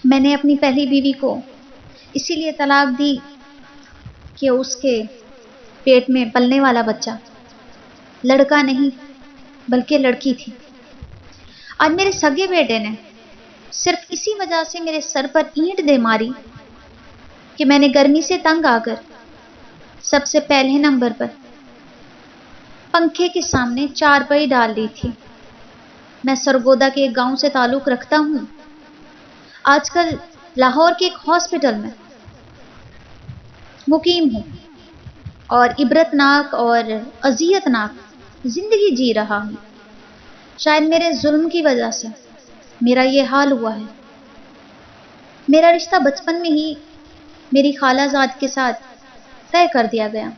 میں نے اپنی پہلی بیوی کو اسی لیے طلاق دی کہ اس کے پیٹ میں پلنے والا بچہ لڑکا نہیں بلکہ لڑکی تھی۔ آج میرے سگے بیٹے نے صرف اسی وجہ سے میرے سر پر اینٹ دے ماری کہ میں نے گرمی سے تنگ آ کر سب سے پہلے نمبر پر پنکھے کے سامنے چارپائی ڈال لی تھی۔ میں سرگودا کے ایک گاؤں سے تعلق رکھتا ہوں۔ آج کل لاہور کے ایک ہاسپٹل میں مقیم ہوں اور عبرتناک اور اذیتناک زندگی جی رہا ہوں۔ شاید میرے ظلم کی وجہ سے میرا یہ حال ہوا ہے۔ میرا رشتہ بچپن میں ہی میری خالہ زاد کے ساتھ طے کر دیا گیا۔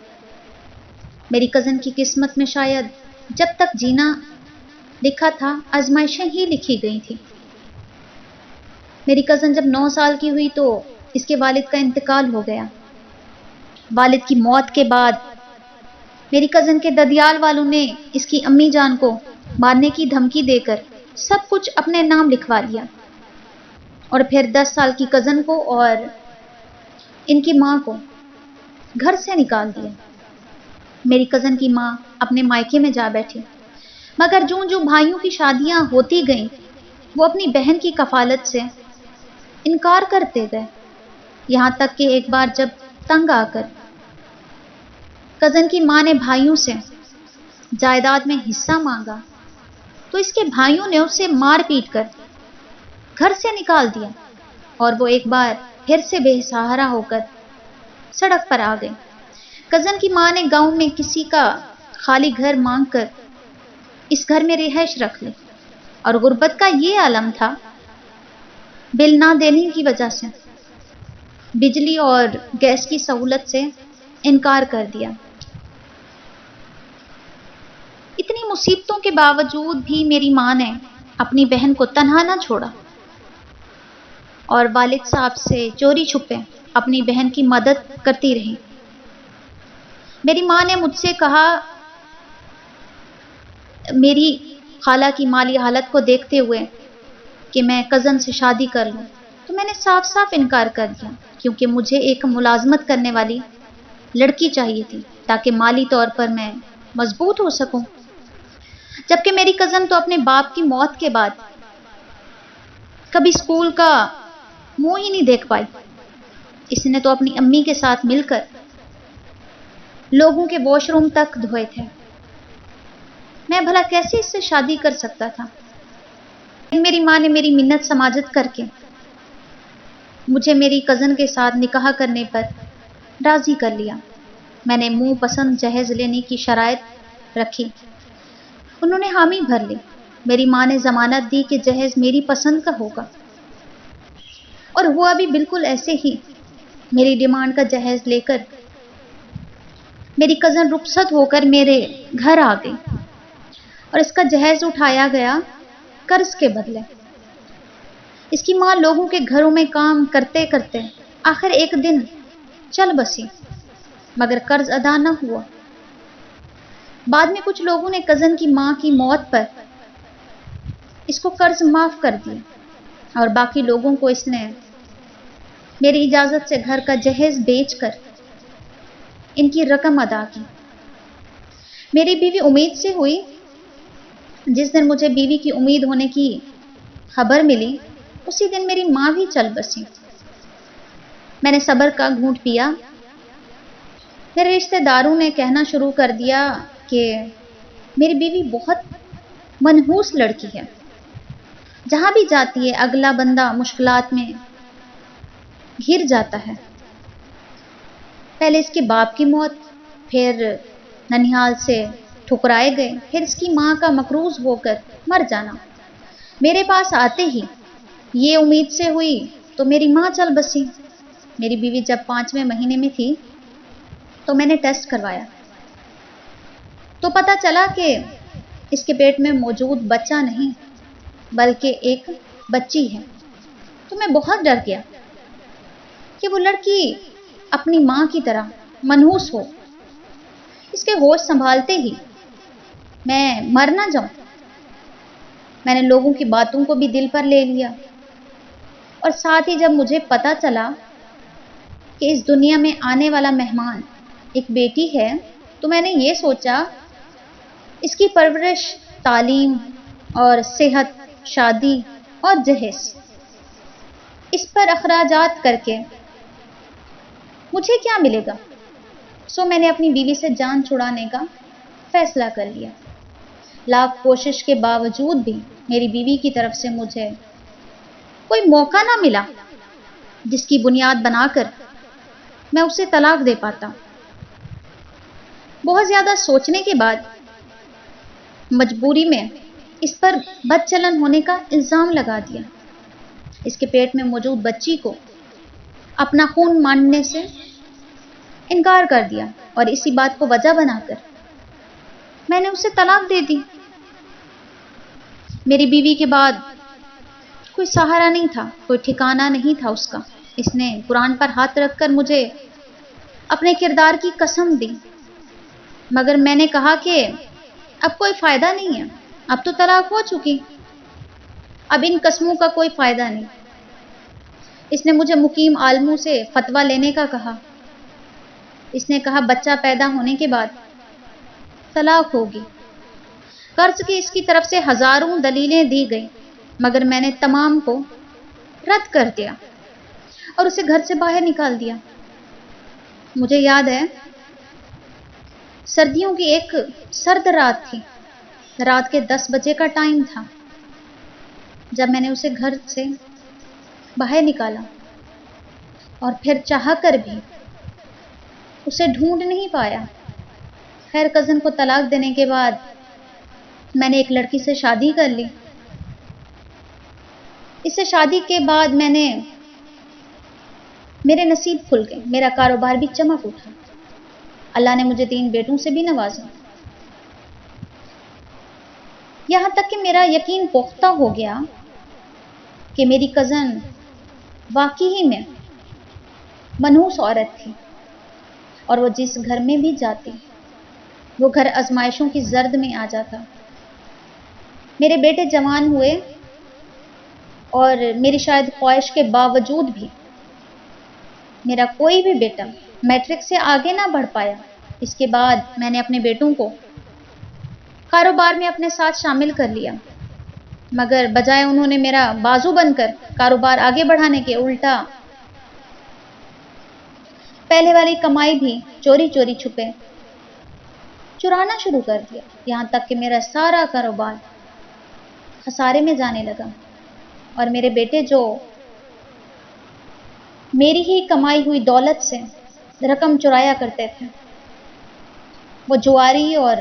میری کزن کی قسمت میں شاید جب تک جینا لکھا تھا آزمائشیں ہی لکھی گئی تھی۔ میری کزن جب 9 سال کی ہوئی تو اس کے والد کا انتقال ہو گیا۔ والد کی موت کے بعد میری کزن کے ددیال والوں نے اس کی امی جان کو مارنے کی دھمکی دے کر سب کچھ اپنے نام لکھوا لیا اور پھر 10 سال کی کزن کو اور ان کی ماں کو گھر سے نکال دیا۔ میری کزن کی ماں اپنے مائکے میں جا بیٹھی، مگر جو بھائیوں کی شادیاں ہوتی گئیں وہ اپنی بہن کی کفالت سے انکار کرتے گئے، یہاں تک کہ ایک بار جب تنگ آ کر کزن کی ماں نے بھائیوں سے جائیداد میں حصہ مانگا تو اس کے بھائیوں نے اسے مار پیٹ کر گھر سے نکال دیا اور وہ ایک بار پھر سے بے سہارا ہو کر سڑک پر آ گئی۔ کزن کی ماں نے گاؤں میں کسی کا خالی گھر مانگ کر اس گھر میں رہائش رکھ لی اور غربت کا یہ عالم تھا، بل نہ دینے کی وجہ سے بجلی اور گیس کی سہولت سے انکار کر دیا۔ اتنی مصیبتوں کے باوجود بھی میری ماں نے اپنی بہن کو تنہا نہ چھوڑا اور والد صاحب سے چوری چھپے اپنی بہن کی مدد کرتی رہی۔ میری ماں نے مجھ سے کہا، میری خالہ کی مالی حالت کو دیکھتے ہوئے، کہ میں کزن سے شادی کر لوں، تو میں نے صاف صاف انکار کر دیا کیونکہ مجھے ایک ملازمت کرنے والی لڑکی چاہیے تھی تاکہ مالی طور پر میں مضبوط ہو سکوں۔ جبکہ میری کزن تو اپنے باپ کی موت کے بعد کبھی اسکول کا منہ ہی نہیں دیکھ پائی۔ اس نے تو اپنی امی کے ساتھ مل کر لوگوں کے واش روم تک دھوئے تھے۔ میں بھلا کیسے اس سے شادی کر سکتا تھا؟ میری ماں نے میری منت سماجت کر کے مجھے میری کزن کے ساتھ نکاح کرنے پر راضی کر لیا۔ میں نے منہ پسند جہیز لینے کی شرائط رکھی، انہوں نے حامی بھر لی۔ میری ماں نے ضمانت دی کہ جہیز میری پسند کا ہوگا اور ہوا بھی بالکل ایسے ہی۔ میری ڈیمانڈ کا جہیز لے کر میری کزن رخصت ہو کر میرے گھر آ گئی اور اس کا جہیز اٹھایا گیا قرض کے بدلے۔ اس کی ماں لوگوں کے گھروں میں کام کرتے کرتے آخر ایک دن چل بسی، مگر قرض ادا نہ ہوا۔ بعد میں کچھ لوگوں نے کزن کی ماں کی موت پر اس کو قرض معاف کر دیا اور باقی لوگوں کو اس نے میری اجازت سے گھر کا جہیز بیچ کر ان کی رقم ادا کی۔ میری بیوی امید سے ہوئی۔ جس دن مجھے بیوی کی امید ہونے کی خبر ملی اسی دن میری ماں بھی چل بسی۔ میں نے صبر کا گھونٹ پیا۔ میرے رشتہ داروں نے کہنا شروع کر دیا کہ میری بیوی بہت منحوس لڑکی ہے، جہاں بھی جاتی ہے اگلا بندہ مشکلات میں گھر جاتا ہے۔ پہلے اس کے باپ کی موت، پھر ننیھال سے ٹھکرائے گئے، پھر اس کی ماں کا مقروض ہو کر مر جانا۔ میرے پاس آتے ہی یہ امید سے ہوئی تو میری ماں چل بسی۔ میری بیوی جب 5ویں مہینے میں تھی تو میں نے ٹیسٹ کروایا تو پتہ چلا کہ اس کے پیٹ میں موجود بچہ نہیں بلکہ ایک بچی ہے۔ تو میں بہت ڈر گیا کہ وہ لڑکی اپنی ماں کی طرح منحوس ہو، اس کے ہوش سنبھالتے ہی میں مر نہ جاؤں۔ میں نے لوگوں کی باتوں کو بھی دل پر لے لیا اور ساتھ ہی جب مجھے پتہ چلا کہ اس دنیا میں آنے والا مہمان ایک بیٹی ہے تو میں نے یہ سوچا اس کی پرورش، تعلیم اور صحت، شادی اور جہیز، اس پر اخراجات کر کے مجھے کیا ملے گا؟ سو میں نے اپنی بیوی سے جان چھڑانے کا فیصلہ کر لیا۔ لاکھ کوشش کے باوجود بھی میری بیوی کی طرف سے مجھے کوئی موقع نہ ملا جس کی بنیاد بنا کر میں اسے طلاق دے پاتا۔ بہت زیادہ سوچنے کے بعد مجبوری میں اس پر بد چلن ہونے کا الزام لگا دیا۔ اس کے پیٹ میں موجود بچی کو اپنا خون ماننے سے انکار کر دیا اور اسی بات کو وجہ بنا کر میں نے اسے طلاق دے دی۔ میری بیوی کے بعد کوئی سہارا نہیں تھا، کوئی ٹھکانہ نہیں تھا اس کا۔ اس نے قرآن پر ہاتھ رکھ کر مجھے اپنے کردار کی قسم دی، مگر میں نے کہا کہ اب کوئی فائدہ نہیں ہے، اب تو طلاق ہو چکی، اب ان قسموں کا کوئی فائدہ نہیں۔ اس نے مجھے مقیم عالموں سے فتویٰ لینے کا کہا۔ اس نے کہا بچہ پیدا ہونے کے بعد طلاق ہوگی۔ قرض کی اس کی طرف سے ہزاروں دلیلیں دی گئی، مگر میں نے تمام کو رد کر دیا اور اسے گھر سے باہر نکال دیا۔ مجھے یاد ہے سردیوں کی ایک سرد رات تھی، رات کے 10 بجے کا ٹائم تھا جب میں نے اسے گھر سے باہر نکالا، اور پھر چاہ کر بھی اسے ڈھونڈ نہیں پایا۔ خیر کزن کو طلاق دینے کے بعد میں نے ایک لڑکی سے شادی کر لی۔ اس سے شادی کے بعد میرے نصیب کھل گئے، میرا کاروبار بھی چمک اٹھا، اللہ نے مجھے 3 بیٹوں سے بھی نوازا، یہاں تک کہ میرا یقین پختہ ہو گیا کہ میری کزن واقعی میں منحوس عورت تھی، اور وہ جس گھر میں بھی جاتی وہ گھر آزمائشوں کی زرد میں آ جاتا۔ میرے بیٹے جوان ہوئے اور میری شاید خواہش کے باوجود بھی میرا کوئی بھی بیٹا میٹرک سے آگے نہ بڑھ پایا۔ اس کے بعد میں نے اپنے بیٹوں کو کاروبار میں اپنے ساتھ شامل کر لیا، مگر بجائے انہوں نے میرا بازو بن کر کاروبار آگے بڑھانے کے الٹا پہلے والی کمائی بھی چوری چوری چھپے چرانا شروع کر دیا، یہاں تک کہ میرا سارا کاروبار خسارے میں جانے لگا، اور میرے بیٹے جو میری ہی کمائی ہوئی دولت سے رقم چرایا کرتے تھے وہ جواری اور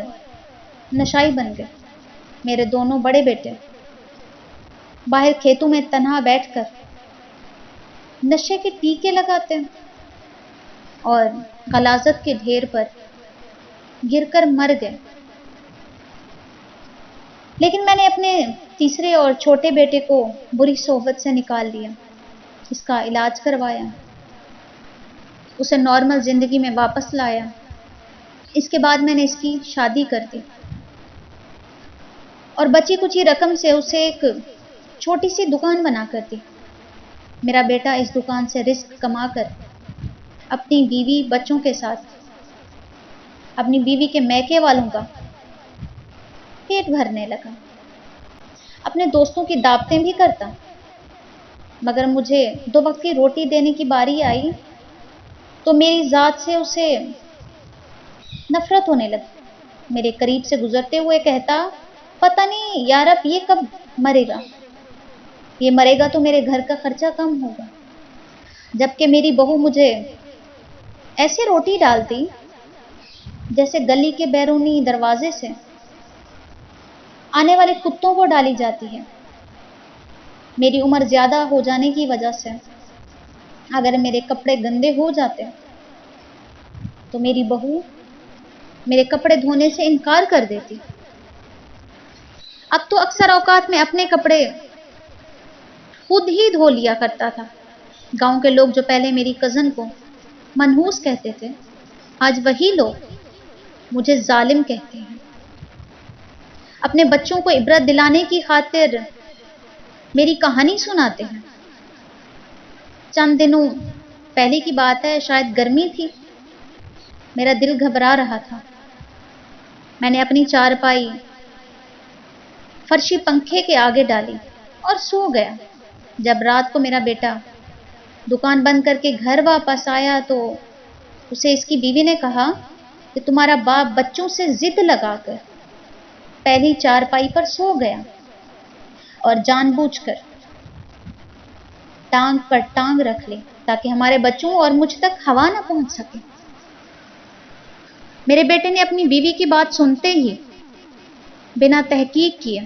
نشائی بن گئے۔ میرے دونوں بڑے بیٹے باہر کھیتوں میں تنہا بیٹھ کر نشے کے ٹیکے لگاتے اور غلاظت کے ڈھیر پر گر کر مر گئے۔ لیکن میں نے اپنے تیسرے اور چھوٹے بیٹے کو بری صحبت سے نکال لیا، اس کا علاج کروایا، اسے نارمل زندگی میں واپس لایا۔ اس کے بعد میں نے اس کی شادی کر دی اور بچی کچی رقم سے اسے ایک چھوٹی سی دکان بنا کر دی۔ میرا بیٹا اس دکان سے رزق کما کر اپنی بیوی بچوں کے ساتھ اپنی بیوی کے میکے والوں کا پیٹ بھرنے لگا، اپنے دوستوں کی دعوتیں بھی کرتا، مگر مجھے 2 وقت کی روٹی دینے کی باری آئی تو میری ذات سے اسے نفرت ہونے لگی۔ میرے قریب سے گزرتے ہوئے کہتا، پتہ نہیں یا رب یہ کب مرے گا، یہ مرے گا تو میرے گھر کا خرچہ کم ہوگا۔ جبکہ میری بہو مجھے ایسے روٹی ڈالتی جیسے گلی کے بیرونی دروازے سے آنے والے کتوں کو ڈالی جاتی ہے۔ میری عمر زیادہ ہو جانے کی وجہ سے اگر میرے کپڑے گندے ہو جاتے تو میری بہو میرے کپڑے دھونے سے انکار کر دیتی۔ اب تو اکثر اوقات میں اپنے کپڑے خود ہی دھو لیا کرتا تھا۔ گاؤں کے لوگ جو پہلے میری کزن کو منحوس کہتے تھے، آج وہی لوگ مجھے ظالم کہتے ہیں۔ اپنے بچوں کو عبرت دلانے کی خاطر میری کہانی سناتے ہیں، چند دنوں پہلے کی بات ہے، شاید گرمی تھی، میرا دل گھبرا رہا تھا۔ میں نے اپنی چارپائی فرشی پنکھے کے آگے ڈالی اور سو گیا۔ جب رات کو میرا بیٹا دکان بند کر کے گھر واپس آیا تو اسے اس کی بیوی نے کہا کہ تمہارا باپ بچوں سے ضد لگا کر پہلی چارپائی پر سو گیا اور جان بوجھ کر ٹانگ پر ٹانگ رکھ لی تاکہ ہمارے بچوں اور مجھ تک ہوا نہ پہنچ سکے۔ میرے بیٹے نے اپنی بیوی کی بات سنتے ہی بنا تحقیق کیے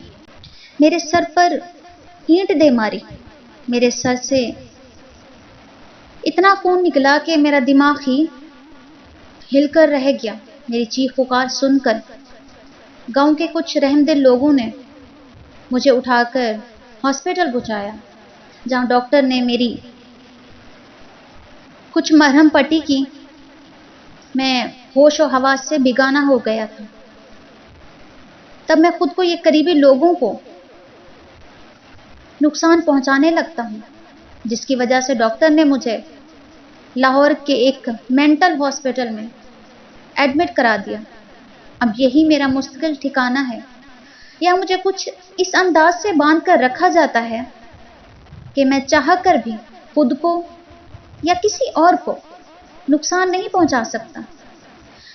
میرے سر پر اینٹ دے ماری۔ میرے سر سے اتنا خون نکلا کہ میرا دماغ ہی ہل کر رہ گیا۔ میری چیخ پکار سن کر گاؤں کے کچھ رحم دل لوگوں نے مجھے اٹھا کر ہاسپٹل پہنچایا، جہاں ڈاکٹر نے میری کچھ مرہم پٹی کی۔ میں ہوش و حواس سے بیگانہ ہو گیا تھا۔ تب میں خود کو یہ قریبی لوگوں کو نقصان پہنچانے لگتا ہوں، جس کی وجہ سے ڈاکٹر نے مجھے لاہور کے ایک مینٹل ہاسپٹل میں ایڈمٹ کرا دیا۔ اب یہی میرا مستقل ٹھکانہ ہے۔ یا مجھے کچھ اس انداز سے باندھ کر رکھا جاتا ہے کہ میں چاہ کر بھی خود کو یا کسی اور کو نقصان نہیں پہنچا سکتا۔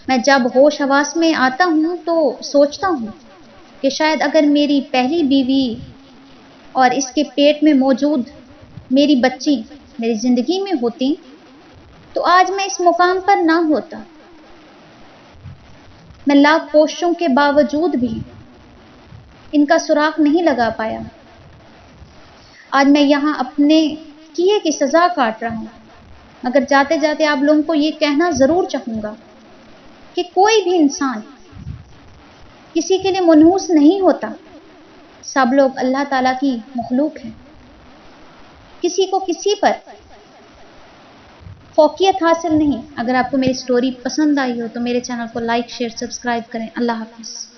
میں جب ہوش حواس میں آتا ہوں تو سوچتا ہوں کہ شاید اگر میری پہلی بیوی اور اس کے پیٹ میں موجود میری بچی میری زندگی میں ہوتی تو آج میں اس مقام پر نہ ہوتا۔ میں لاکھ کوششوں کے باوجود بھی ان کا سراغ نہیں لگا پایا۔ آج میں یہاں اپنے کیے کی سزا کاٹ رہا ہوں، مگر جاتے جاتے آپ لوگوں کو یہ کہنا ضرور چاہوں گا کہ کوئی بھی انسان کسی کے لیے منحوس نہیں ہوتا۔ سب لوگ اللہ تعالیٰ کی مخلوق ہیں۔ کسی کو کسی پر فوقیت حاصل نہیں۔ اگر آپ کو میری سٹوری پسند آئی ہو تو میرے چینل کو لائک، شیئر، سبسکرائب کریں۔ اللہ حافظ۔